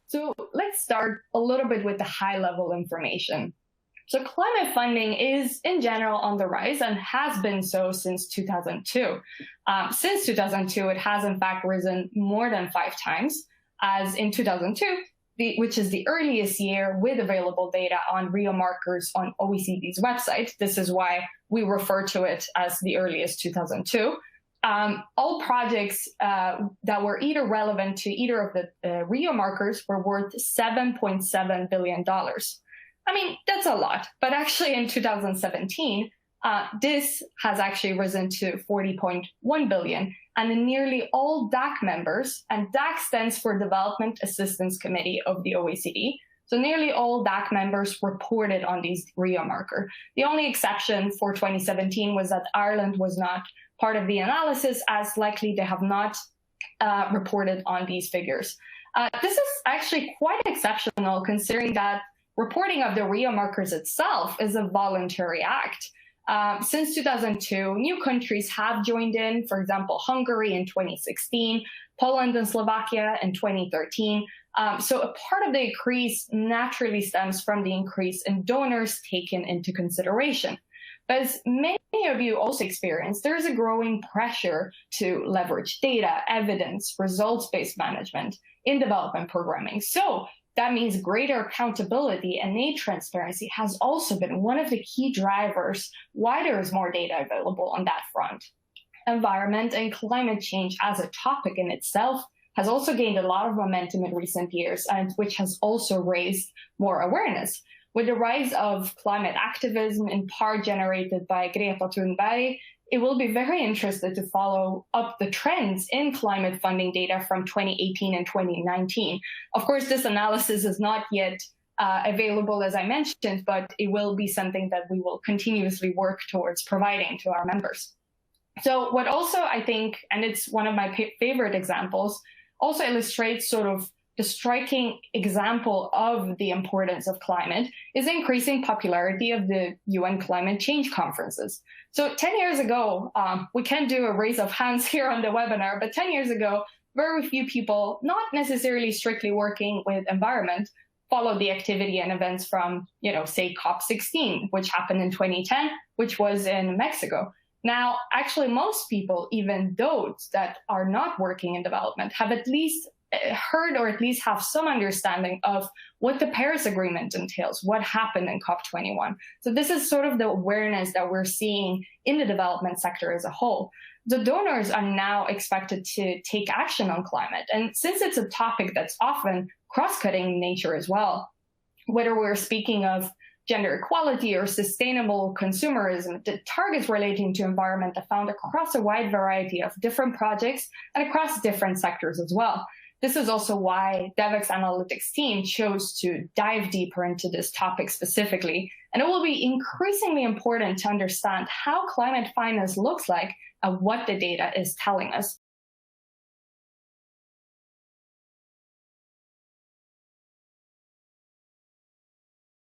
So let's start a little bit with the high-level information. So climate funding is, in general, on the rise and has been so since 2002. Since 2002, it has, in fact, risen more than 5 times, as in 2002, which is the earliest year with available data on real markers on OECD's website. This is why we refer to it as the earliest 2002. All projects that were either relevant to either of the Rio markers were worth $7.7 billion. I mean, that's a lot, but actually in 2017, this has actually risen to $40.1 billion, and nearly all DAC members, and DAC stands for Development Assistance Committee of the OECD, so nearly all DAC members reported on these Rio marker. The only exception for 2017 was that Ireland was not part of the analysis, as likely they have not reported on these figures. This is actually quite exceptional, considering that reporting of the Rio markers itself is a voluntary act. Since 2002, new countries have joined in, for example, Hungary in 2016, Poland and Slovakia in 2013. So a part of the increase naturally stems from the increase in donors taken into consideration. But as many of you also experience, there is a growing pressure to leverage data, evidence, results-based management in development programming. So that means greater accountability and aid transparency has also been one of the key drivers why there is more data available on that front. Environment and climate change as a topic in itself has also gained a lot of momentum in recent years, and which has also raised more awareness. With the rise of climate activism, in part generated by Greta Thunberg, it will be very interesting to follow up the trends in climate funding data from 2018 and 2019. Of course, this analysis is not yet available, as I mentioned, but it will be something that we will continuously work towards providing to our members. So what also I think, and it's one of my favorite examples, also illustrates sort of the striking example of the importance of climate is the increasing popularity of the UN climate change conferences. So 10 years ago, we can't do a raise of hands here on the webinar, but 10 years ago, very few people, not necessarily strictly working with environment, followed the activity and events from, say COP16, which happened in 2010, which was in Mexico. Now, actually, most people, even those that are not working in development, have at least heard or at least have some understanding of what the Paris Agreement entails, what happened in COP21. So this is sort of the awareness that we're seeing in the development sector as a whole. The donors are now expected to take action on climate. And since it's a topic that's often cross-cutting in nature as well, whether we're speaking of gender equality or sustainable consumerism, the targets relating to environment are found across a wide variety of different projects and across different sectors as well. This is also why Devex Analytics team chose to dive deeper into this topic specifically. And it will be increasingly important to understand how climate finance looks like and what the data is telling us.